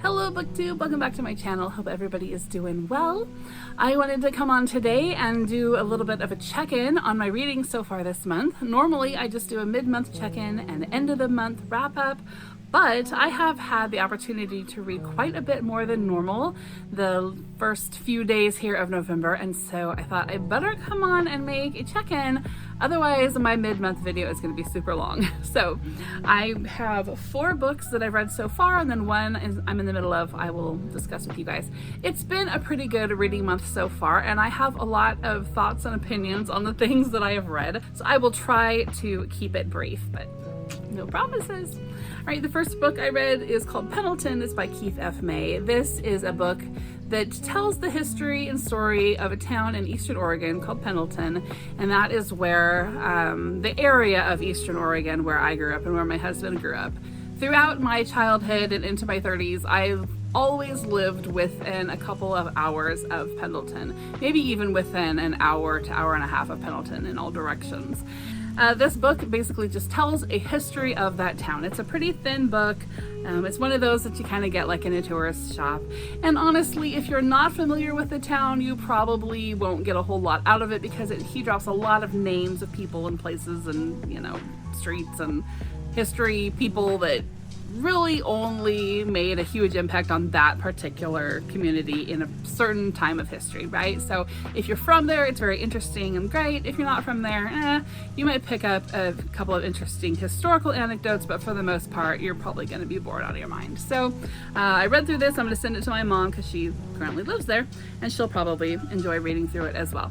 Hello BookTube, welcome back to my channel. Hope everybody is doing well. I wanted to come on today and do a little bit of a check-in on my reading so far this month. Normally I just do a mid-month check-in and end of the month wrap-up, but I have had the opportunity to read quite a bit more than normal the first few days here of November, and so I thought I better come on and make a check-in, otherwise my mid-month video is going to be super long. So I have 4 books that I've read so far, and then one is I'm in the middle of, I will discuss with you guys. It's been a pretty good reading month so far, and I have a lot of thoughts and opinions on the things that I have read, so I will try to keep it brief, but no promises. All right, the first book I read is called Pendleton. It's by Keith F. May. This is a book that tells the history and story of a town in Eastern Oregon called Pendleton, and that is where the area of Eastern Oregon where I grew up and where my husband grew up. Throughout my childhood and into my 30s, I've always lived within a couple of hours of Pendleton, maybe even within an hour to hour and a half of Pendleton in all directions. This book basically just tells a history of that town. It's a pretty thin book. It's one of those that you kind of get like in a tourist shop. And honestly, if you're not familiar with the town, you probably won't get a whole lot out of it because he drops a lot of names of people and places and, you know, streets and history, people that really only made a huge impact on that particular community in a certain time of history, right? So if you're from there, it's very interesting and great. If you're not from there, you might pick up a couple of interesting historical anecdotes, but for the most part, you're probably going to be bored out of your mind. So I read through this. I'm going to send it to my mom because she currently lives there, and she'll probably enjoy reading through it as well.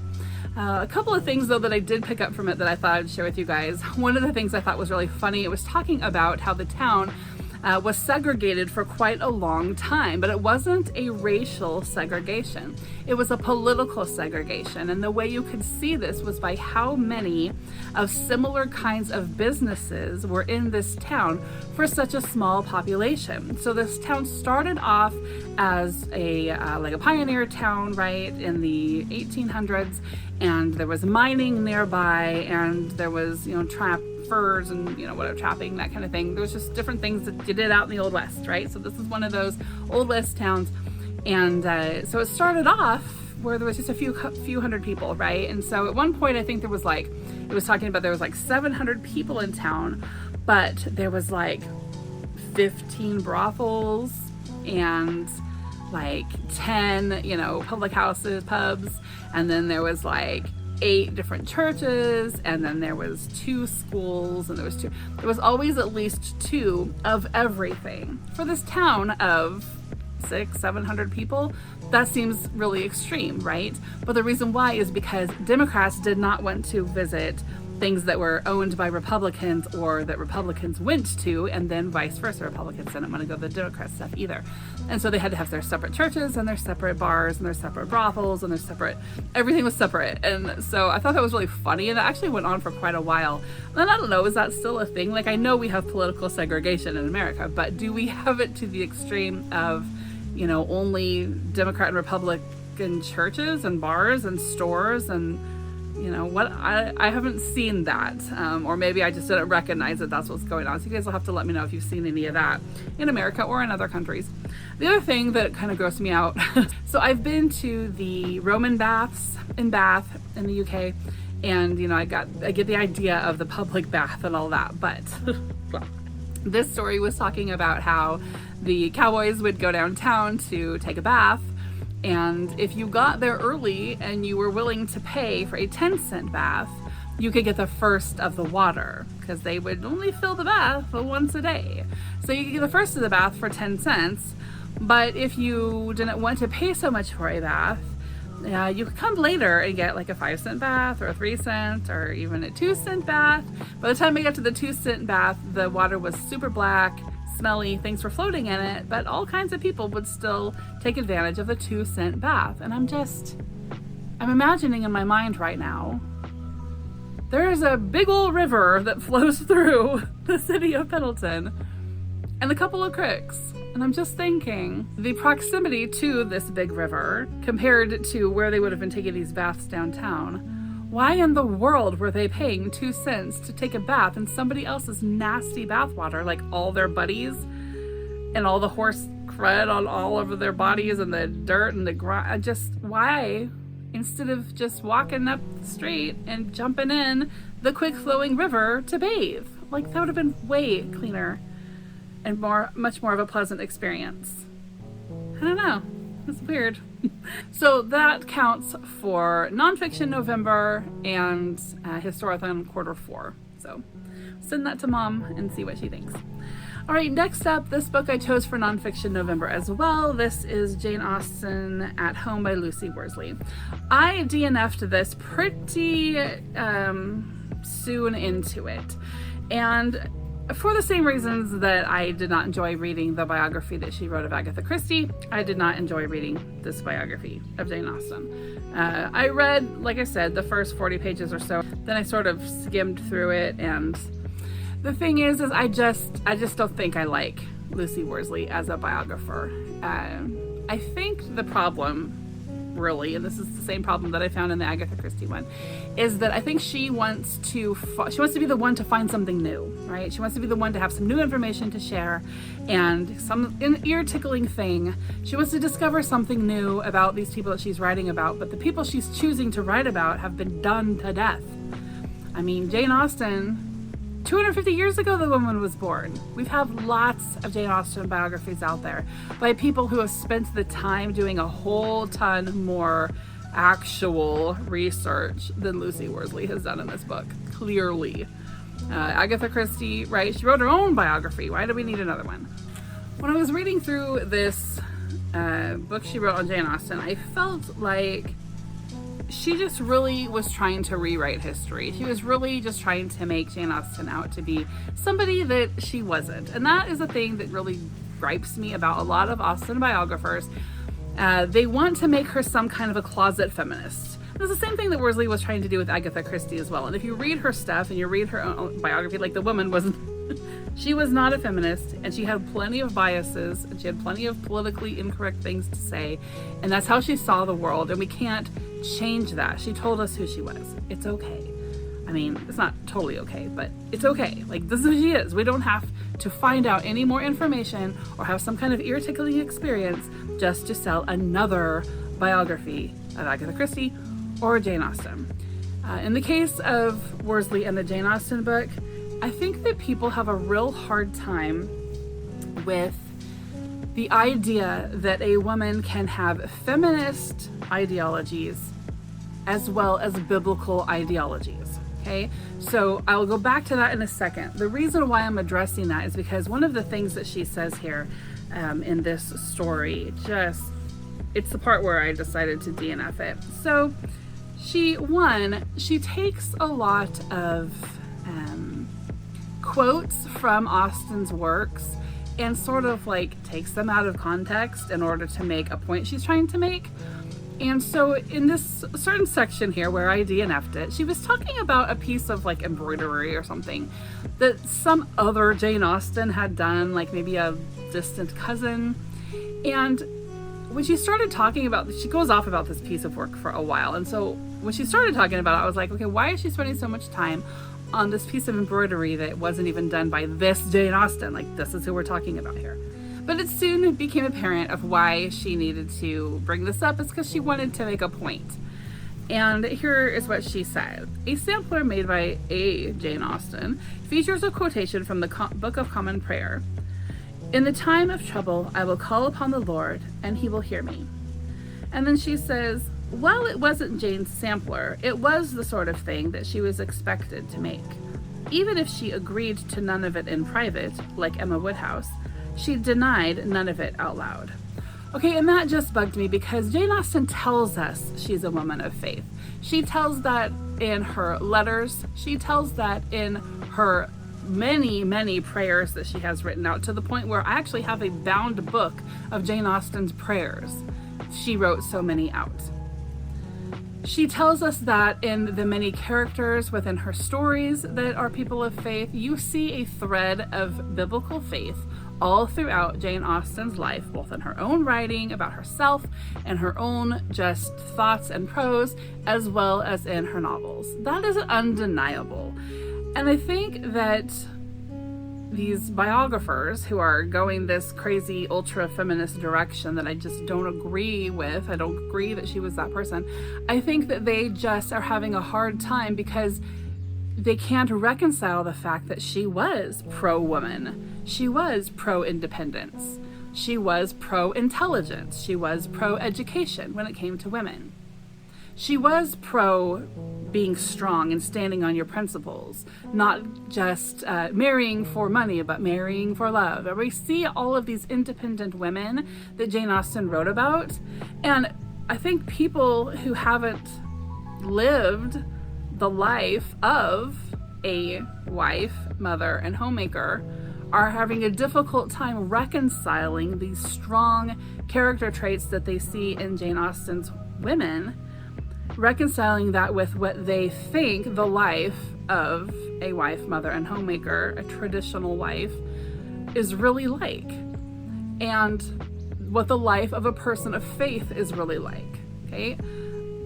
A couple of things though that I did pick up from it that I thought I'd share with you guys. One of the things I thought was really funny, it was talking about how the town was segregated for quite a long time, but it wasn't a racial segregation. It was a political segregation, and the way you could see this was by how many of similar kinds of businesses were in this town for such a small population. So this town started off as a like a pioneer town, right, in the 1800s, and there was mining nearby, and there was, you know, furs and, you know, whatever, trapping, that kind of thing. There was just different things that you did out in the Old West, right? So this is one of those Old West towns, and so it started off where there was just a few hundred people, right? And so at one point, I think there was like, it was talking about there was like 700 people in town, but there was like 15 brothels and like 10, you know, public houses, pubs, and then there was like 8 different churches, and then there was 2 schools, and there was always at least 2 of everything. For this town of 600-700 people, that seems really extreme, right? But the reason why is because Democrats did not want to visit things that were owned by Republicans or that Republicans went to, and then vice versa. Republicans didn't want to go to the Democrat stuff either. And so they had to have their separate churches and their separate bars and their separate brothels and their separate, everything was separate. And so I thought that was really funny, and it actually went on for quite a while. And I don't know, is that still a thing? Like, I know we have political segregation in America, but do we have it to the extreme of, you know, only Democrat and Republican churches and bars and stores and, you know what, I haven't seen that, or maybe I just didn't recognize that that's what's going on. So you guys will have to let me know if you've seen any of that in America or in other countries. The other thing that kind of grossed me out, so I've been to the Roman baths in Bath in the UK, and you know, I get the idea of the public bath and all that, but well, this story was talking about how the cowboys would go downtown to take a bath, and if you got there early and you were willing to pay for a 10-cent bath, you could get the first of the water, because they would only fill the bath once a day. So you could get the first of the bath for 10 cents, but if you didn't want to pay so much for a bath, you could come later and get like a 5-cent bath or a 3-cent or even a 2-cent bath. By the time I got to the 2-cent bath, the water was super black, smelly, things were floating in it, but all kinds of people would still take advantage of the 2-cent bath. And I'm imagining in my mind right now, there's a big old river that flows through the city of Pendleton and a couple of creeks. And I'm just thinking, the proximity to this big river compared to where they would have been taking these baths downtown, why in the world were they paying 2 cents to take a bath in somebody else's nasty bathwater, like all their buddies and all the horse tread on all over their bodies and the dirt and the ground. Why? Instead of just walking up the street and jumping in the quick flowing river to bathe. Like, that would have been way cleaner and much more of a pleasant experience. I don't know. It's weird. So that counts for Nonfiction November and Historathon Q4. So send that to Mom and see what she thinks. All right, next up, this book I chose for Nonfiction November as well. This is Jane Austen At Home by Lucy Worsley. I DNF'd this pretty soon into it. And for the same reasons that I did not enjoy reading the biography that she wrote of Agatha Christie, I did not enjoy reading this biography of Jane Austen. I read, like I said, the first 40 pages or so. Then I sort of skimmed through it, and the thing is I just don't think I like Lucy Worsley as a biographer. I think the problem, really, and this is the same problem that I found in the Agatha Christie one, is that I think she wants to be the one to find something new, right? She wants to be the one to have some new information to share, and an ear-tickling thing. She wants to discover something new about these people that she's writing about, but the people she's choosing to write about have been done to death. I mean, Jane Austen, 250 years ago the woman was born. We have lots of Jane Austen biographies out there by people who have spent the time doing a whole ton more actual research than Lucy Worsley has done in this book, clearly. Agatha Christie, right, she wrote her own biography. Why do we need another one? When I was reading through this book she wrote on Jane Austen, I felt like she just really was trying to rewrite history. She was really just trying to make Jane Austen out to be somebody that she wasn't. And that is a thing that really gripes me about a lot of Austen biographers. They want to make her some kind of a closet feminist. It's the same thing that Worsley was trying to do with Agatha Christie as well. And if you read her stuff and you read her own biography, like, the woman wasn't, she was not a feminist, and she had plenty of biases, and she had plenty of politically incorrect things to say, and that's how she saw the world, and we can't change that. She told us who she was. It's okay. I mean, it's not totally okay, but it's okay. Like, this is who she is. We don't have to find out any more information or have some kind of ear-tickling experience just to sell another biography of Agatha Christie or Jane Austen. In the case of Worsley and the Jane Austen book, I think that people have a real hard time with the idea that a woman can have feminist ideologies as well as biblical ideologies. Okay, so I'll go back to that in a second. The reason why I'm addressing that is because one of the things that she says here in this story, it's the part where I decided to DNF it. So she takes a lot of quotes from Austen's works and sort of like takes them out of context in order to make a point she's trying to make. And so in this certain section here where I DNF'd it, she was talking about a piece of like embroidery or something that some other Jane Austen had done, like maybe a distant cousin. And when she started talking about, she goes off about this piece of work for a while. And so when she started talking about it, I was like, okay, why is she spending so much time on this piece of embroidery that wasn't even done by this Jane Austen? Like, this is who we're talking about here. But it soon became apparent of why she needed to bring this up. It's because she wanted to make a point. And here is what she said. A sampler made by a Jane Austen features a quotation from the Book of Common Prayer. In the time of trouble, I will call upon the Lord, and he will hear me. And then she says, while it wasn't Jane's sampler, it was the sort of thing that she was expected to make. Even if she agreed to none of it in private, like Emma Woodhouse, she denied none of it out loud. Okay, and that just bugged me because Jane Austen tells us she's a woman of faith. She tells that in her letters. She tells that in her many, many prayers that she has written out, to the point where I actually have a bound book of Jane Austen's prayers. She wrote so many out. She tells us that in the many characters within her stories that are people of faith, you see a thread of biblical faith all throughout Jane Austen's life, both in her own writing about herself and her own just thoughts and prose, as well as in her novels. That is undeniable. And I think that these biographers who are going this crazy ultra feminist direction that I just don't agree with. I don't agree that she was that person. I think that they just are having a hard time because they can't reconcile the fact that she was pro-woman. She was pro-independence. She was pro-intelligence. She was pro-education when it came to women. She was pro being strong and standing on your principles, not just marrying for money, but marrying for love. And we see all of these independent women that Jane Austen wrote about. And I think people who haven't lived the life of a wife, mother, and homemaker are having a difficult time reconciling these strong character traits that they see in Jane Austen's women, reconciling that with what they think the life of a wife, mother, and homemaker, a traditional wife, is really like, and what the life of a person of faith is really like, okay?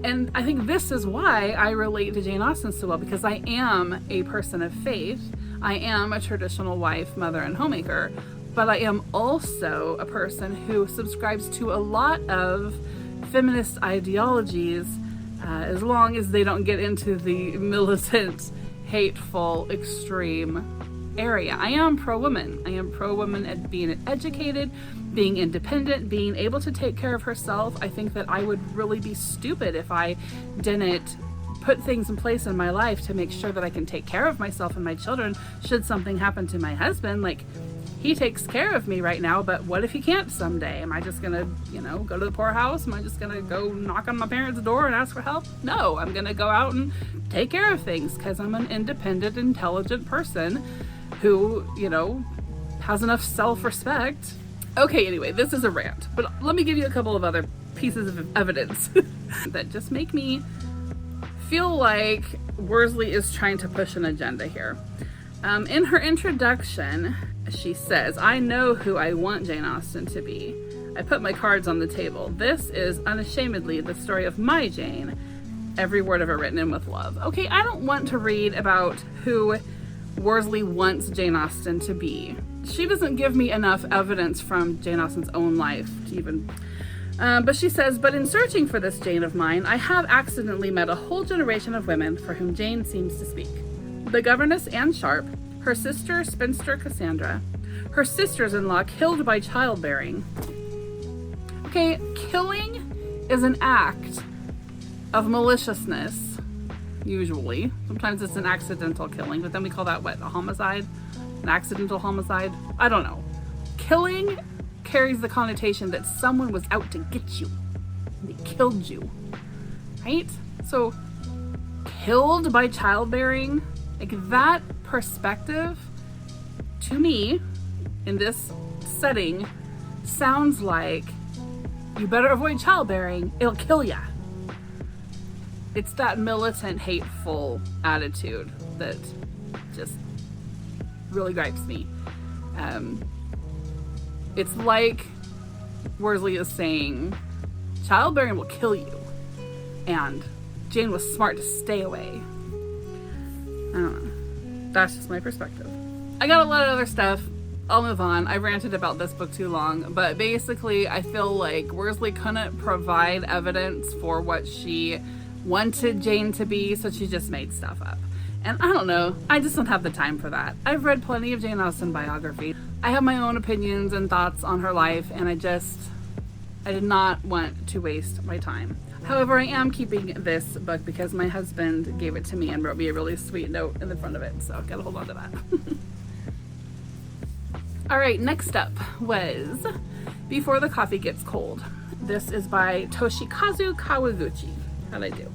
And I think this is why I relate to Jane Austen so well, because I am a person of faith. I am a traditional wife, mother, and homemaker, but I am also a person who subscribes to a lot of feminist ideologies, as long as they don't get into the militant, hateful, extreme area. I am pro-woman. I am pro-woman at being educated, being independent, being able to take care of herself. I think that I would really be stupid if I didn't put things in place in my life to make sure that I can take care of myself and my children should something happen to my husband. Like, he takes care of me right now, but what if he can't someday? Am I just gonna, go to the poorhouse? Am I just gonna go knock on my parents' door and ask for help? No, I'm gonna go out and take care of things because I'm an independent, intelligent person who, has enough self-respect. Okay, anyway, this is a rant, but let me give you a couple of other pieces of evidence that just make me feel like Worsley is trying to push an agenda here. In her introduction, she says, "I know who I want Jane Austen to be. I put my cards on the table. This is unashamedly the story of my Jane, every word of it written in with love." Okay, I don't want to read about who Worsley wants Jane Austen to be. She doesn't give me enough evidence from Jane Austen's own life to even... but she says, "But in searching for this Jane of mine, I have accidentally met a whole generation of women for whom Jane seems to speak. The governess Anne Sharp, her sister spinster Cassandra, her sisters-in-law killed by childbearing." Okay, killing is an act of maliciousness, usually. Sometimes it's an accidental killing, but then we call that, what, a homicide? An accidental homicide? I don't know. Killing carries the connotation that someone was out to get you. They killed you, right? So, killed by childbearing, like that perspective, to me, in this setting, sounds like you better avoid childbearing, it'll kill ya. It's that militant, hateful attitude that just really gripes me. It's like Worsley is saying, childbearing will kill you, and Jane was smart to stay away. I don't know. That's just my perspective. I got a lot of other stuff. I'll move on. I ranted about this book too long, but basically I feel like Worsley couldn't provide evidence for what she wanted Jane to be, so she just made stuff up. And I don't know, I just don't have the time for that. I've read plenty of Jane Austen biography. I have my own opinions and thoughts on her life, and I did not want to waste my time. However, I am keeping this book because my husband gave it to me and wrote me a really sweet note in the front of it, so I've got to hold on to that. All right, next up was Before the Coffee Gets Cold. This is by Toshikazu Kawaguchi. How'd I do?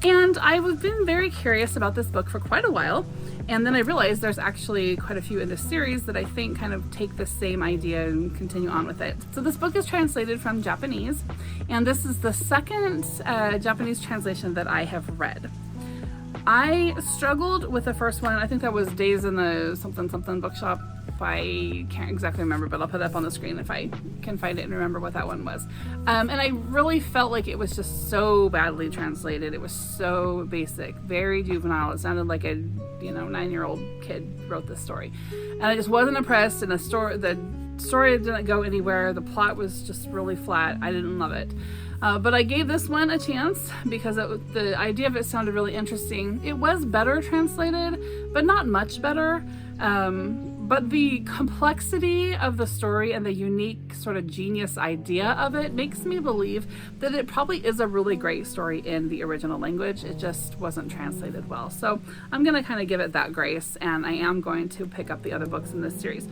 And I've been very curious about this book for quite a while, and then I realized there's actually quite a few in this series that I think kind of take the same idea and continue on with it. So this book is translated from Japanese, and this is the second Japanese translation that I have read. I struggled with the first one. I think that was Days in the something bookshop. I can't exactly remember, but I'll put it up on the screen if I can find it and remember what that one was. And I really felt like it was just so badly translated. It was so basic, very juvenile. It sounded like a 9-year-old kid wrote this story, and I just wasn't impressed. And the story didn't go anywhere. The plot was just really flat. I didn't love it. But I gave this one a chance because the idea of it sounded really interesting. It was better translated, but not much better. But the complexity of the story and the unique sort of genius idea of it makes me believe that it probably is a really great story in the original language. It just wasn't translated well. So I'm going to kind of give it that grace, and I am going to pick up the other books in this series.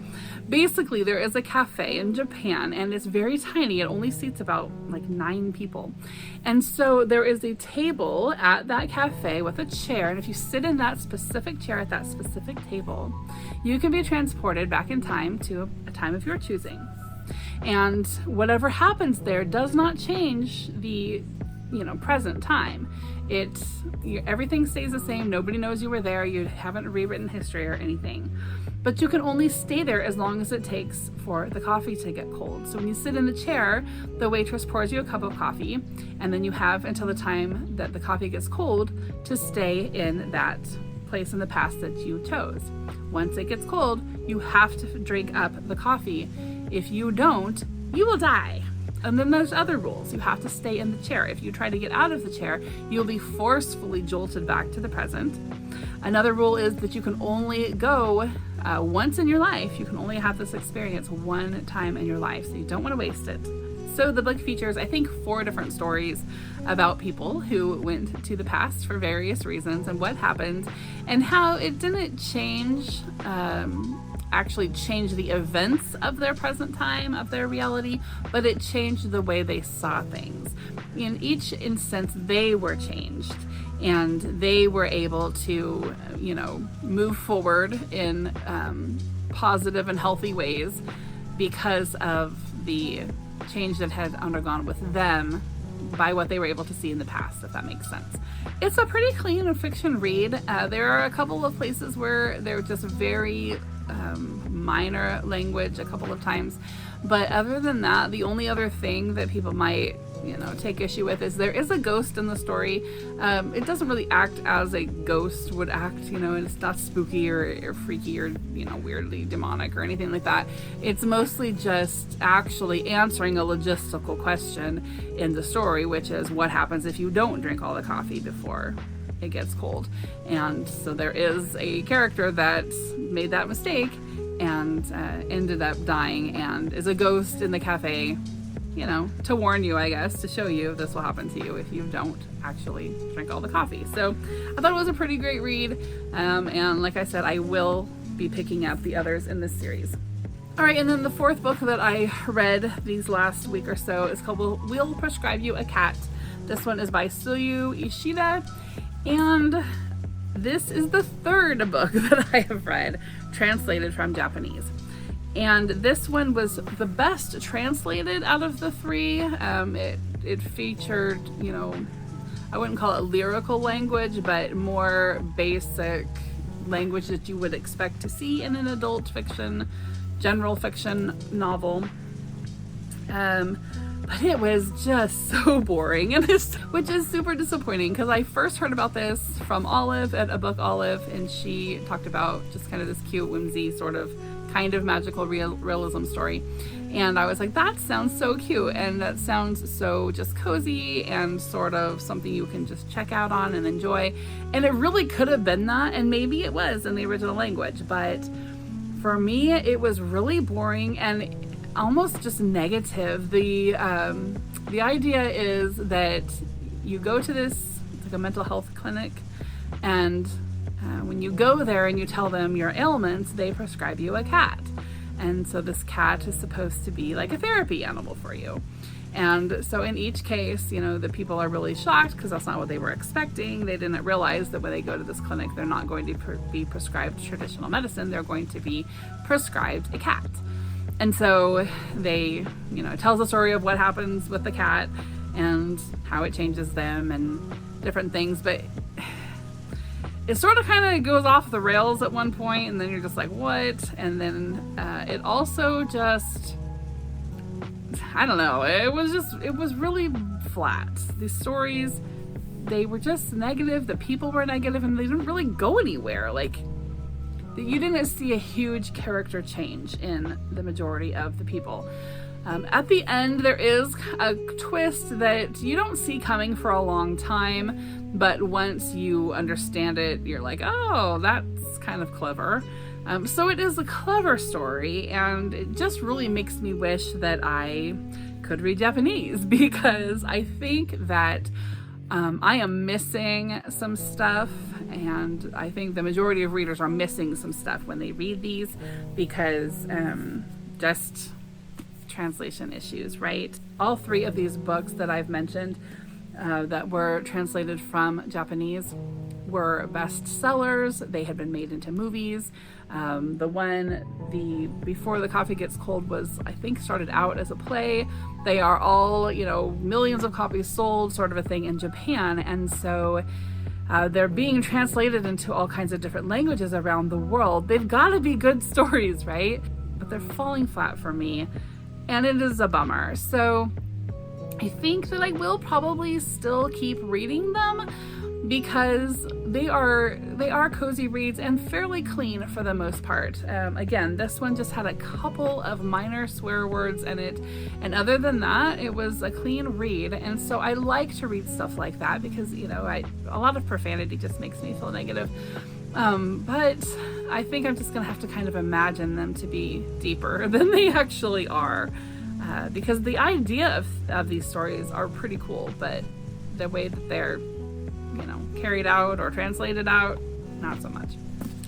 Basically, there is a cafe in Japan, and it's very tiny. It only seats about like 9 people. And so there is a table at that cafe with a chair, and if you sit in that specific chair at that specific table, you can be transported back in time to a time of your choosing. And whatever happens there does not change the present time. Everything stays the same. Nobody knows you were there. You haven't rewritten history or anything. But you can only stay there as long as it takes for the coffee to get cold. So when you sit in the chair, the waitress pours you a cup of coffee, and then you have until the time that the coffee gets cold to stay in that place in the past that you chose. Once it gets cold, you have to drink up the coffee. If you don't, you will die. And then there's other rules. You have to stay in the chair. If you try to get out of the chair, you'll be forcefully jolted back to the present. Another rule is that you can only go once in your life. You can only have this experience one time in your life, so you don't want to waste it. So the book features, I think, 4 different stories about people who went to the past for various reasons and what happened, and how it didn't actually change the events of their present time, of their reality, but it changed the way they saw things. In each instance, they were changed, and they were able to, move forward in positive and healthy ways because of the change that had undergone with them by what they were able to see in the past, if that makes sense. It's a pretty clean fiction read. There are a couple of places where they're just very minor language a couple of times, but other than that, the only other thing that people might take issue with is there is a ghost in the story. It doesn't really act as a ghost would act, and it's not spooky or freaky or weirdly demonic or anything like that. It's mostly just actually answering a logistical question in the story, which is what happens if you don't drink all the coffee before it gets cold. And so there is a character that made that mistake and ended up dying and is a ghost in the cafe, to warn you, I guess, to show you this will happen to you if you don't actually drink all the coffee. So I thought it was a pretty great read. And like I said, I will be picking up the others in this series. All right, and then the 4th book that I read these last week or so is called We'll Prescribe You a Cat. This one is by Suyu Ishida, and this is the 3rd book that I have read translated from Japanese. And this one was the best translated out of the 3. It featured, I wouldn't call it lyrical language, but more basic language that you would expect to see in an adult fiction, general fiction novel. But it was just so boring, which is super disappointing because I first heard about this from Olive at a book Olive, and she talked about just kind of this cute, whimsy sort of kind of magical realism story. And I was like, that sounds so cute, and that sounds so just cozy and sort of something you can just check out on and enjoy. And it really could have been that, and maybe it was in the original language, but for me, it was really boring and almost just negative. The idea is that you go to this, it's like a mental health clinic, and when you go there and you tell them your ailments, they prescribe you a cat. And so this cat is supposed to be like a therapy animal for you. And so in each case, the people are really shocked because that's not what they were expecting. They didn't realize that when they go to this clinic, they're not going to be prescribed traditional medicine. They're going to be prescribed a cat. And so they, it tells the story of what happens with the cat and how it changes them and different things. But it sort of kind of goes off the rails at one point, and then you're just like, what? And then it also just, I don't know, it was really flat. These stories, they were just negative, the people were negative, and they didn't really go anywhere. Like, you didn't see a huge character change in the majority of the people. At the end, there is a twist that you don't see coming for a long time, but once you understand it, you're like, oh, that's kind of clever. So it is a clever story, and it just really makes me wish that I could read Japanese, because I think that I am missing some stuff, and I think the majority of readers are missing some stuff when they read these, because just translation issues, right? All three of these books that I've mentioned that were translated from Japanese were bestsellers. They had been made into movies. The Before the Coffee Gets Cold was, I think, started out as a play. They are all, millions of copies sold, sort of a thing in Japan. And so they're being translated into all kinds of different languages around the world. They've got to be good stories, right? But they're falling flat for me, and it is a bummer. So I think that I will probably still keep reading them, because they are cozy reads and fairly clean for the most part. Again, this one just had a couple of minor swear words in it, and other than that, it was a clean read. And so I like to read stuff like that, because a lot of profanity just makes me feel negative. But I think I'm just gonna have to kind of imagine them to be deeper than they actually are, because the idea of these stories are pretty cool, but the way that they're carried out or translated out, not so much.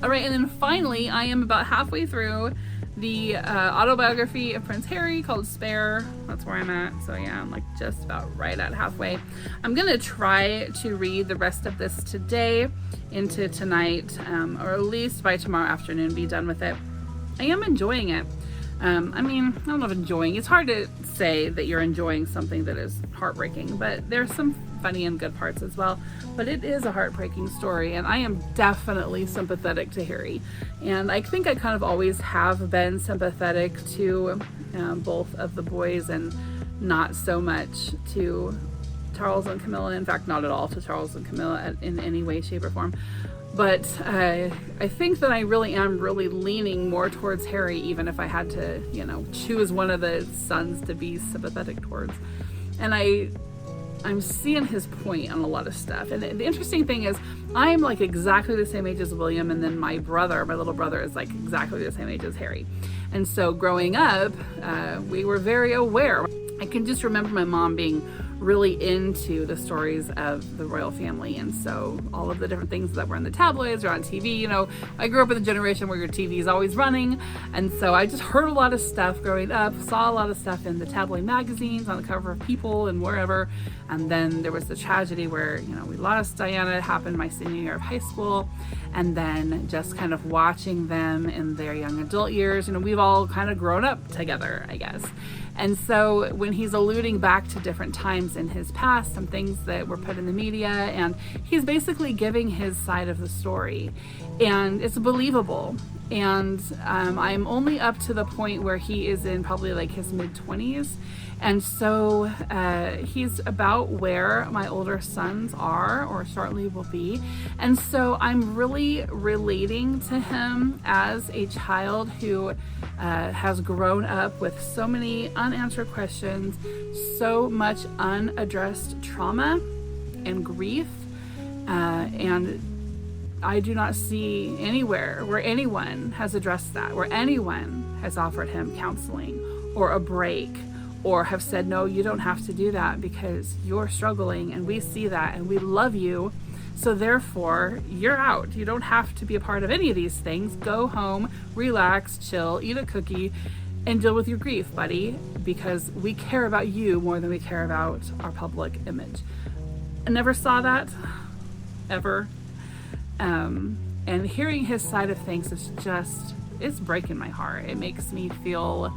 All right, and then finally, I am about halfway through the autobiography of Prince Harry called Spare. That's where I'm at. So yeah, I'm like just about right at halfway. I'm gonna try to read the rest of this today into tonight, or at least by tomorrow afternoon, be done with it. I am enjoying it. I don't know if enjoying, it's hard to say that you're enjoying something that is heartbreaking, but there's some funny and good parts as well. But it is a heartbreaking story, and I am definitely sympathetic to Harry. And I think I kind of always have been sympathetic to both of the boys, and not so much to Charles and Camilla. In fact, not at all to Charles and Camilla in any way, shape, or form. But I think that I really am leaning more towards Harry, even if I had to, choose one of the sons to be sympathetic towards. And I'm seeing his point on a lot of stuff. And the interesting thing is, I'm like exactly the same age as William, and then my little brother is like exactly the same age as Harry. And so growing up, we were very aware. I can just remember my mom being really into the stories of the royal family, and so all of the different things that were in the tabloids or on TV. I grew up in a generation where your TV is always running, and so I just heard a lot of stuff growing up, saw a lot of stuff in the tabloid magazines on the cover of People and wherever. And then there was the tragedy where we lost Diana. It happened my senior year of high school, and then just kind of watching them in their young adult years. We've all kind of grown up together, I guess. And so when he's alluding back to different times in his past, some things that were put in the media, and he's basically giving his side of the story, and it's believable. And I'm only up to the point where he is in probably like his mid-20s. And so he's about where my older sons are, or shortly will be. And so I'm really relating to him as a child who has grown up with so many unanswered questions, so much unaddressed trauma and grief. And I do not see anywhere where anyone has addressed that, where anyone has offered him counseling or a break, or have said, no, you don't have to do that because you're struggling and we see that and we love you. So therefore, you're out. You don't have to be a part of any of these things. Go home, relax, chill, eat a cookie, and deal with your grief, buddy, because we care about you more than we care about our public image. I never saw that, ever. And hearing his side of things is just, it's breaking my heart. It makes me feel,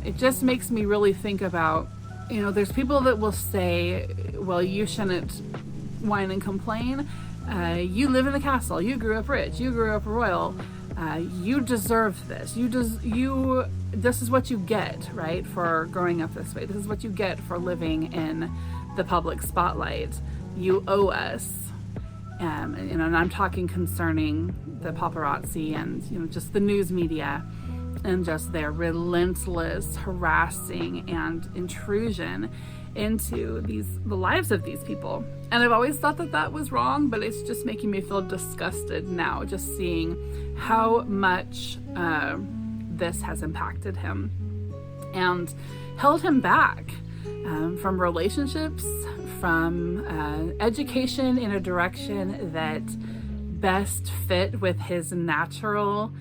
it just makes me really think about, there's people that will say, well, you shouldn't whine and complain. You live in the castle. You grew up rich. You grew up royal. You deserve this. This is what you get, right, for growing up this way. This is what you get for living in the public spotlight. You owe us. And I'm talking concerning the paparazzi and, just the news media and just their relentless harassing and intrusion into the lives of these people. And I've always thought that was wrong, but it's just making me feel disgusted now, just seeing how much this has impacted him and held him back from relationships, from education in a direction that best fit with his natural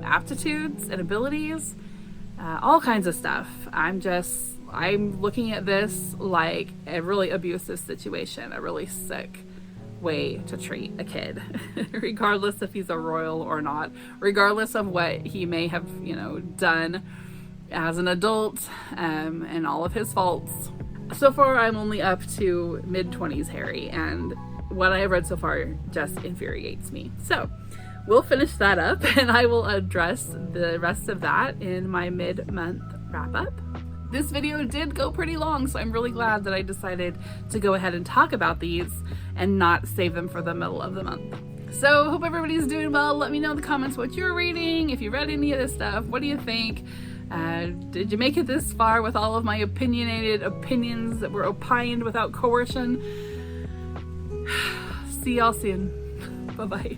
aptitudes and abilities, all kinds of stuff. I'm looking at this like a really abusive situation, a really sick way to treat a kid, regardless if he's a royal or not, regardless of what he may have, done as an adult, and all of his faults. So far, I'm only up to mid-20s Harry, and what I have read so far just infuriates me. So we'll finish that up, and I will address the rest of that in my mid-month wrap-up. This video did go pretty long, so I'm really glad that I decided to go ahead and talk about these and not save them for the middle of the month. So hope everybody's doing well. Let me know in the comments what you're reading, if you read any of this stuff. What do you think? Did you make it this far with all of my opinionated opinions that were opined without coercion? See y'all soon. Bye-bye.